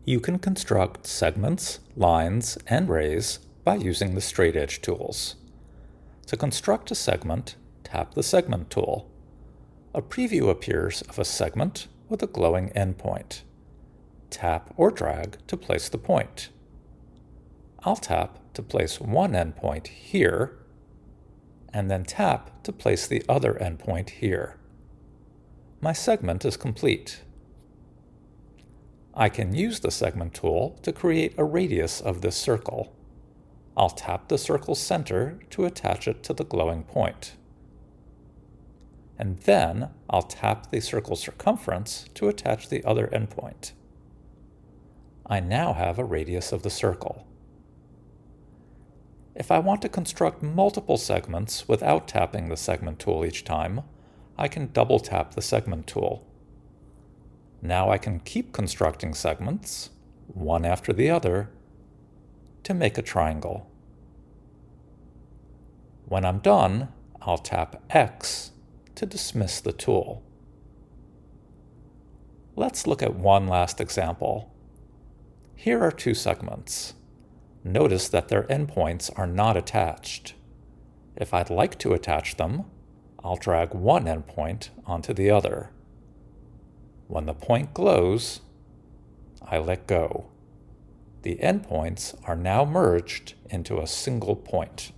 You can construct segments, lines, and rays by using the straightedge tools. To construct a segment, tap the Segment tool. A preview appears of a segment with a glowing endpoint. Tap or drag to place the point. I'll tap to place one endpoint here, and then tap to place the other endpoint here. My segment is complete. I can use the Segment tool to create a radius of this circle. I'll tap the circle's center to attach it to the glowing point. And then I'll tap the circle's circumference to attach the other endpoint. I now have a radius of the circle. If I want to construct multiple segments without tapping the Segment tool each time, I can double tap the Segment tool. Now I can keep constructing segments, one after the other, to make a triangle. When I'm done, I'll tap X to dismiss the tool. Let's look at one last example. Here are two segments. Notice that their endpoints are not attached. If I'd like to attach them, I'll drag one endpoint onto the other. When the point glows, I let go. The endpoints are now merged into a single point.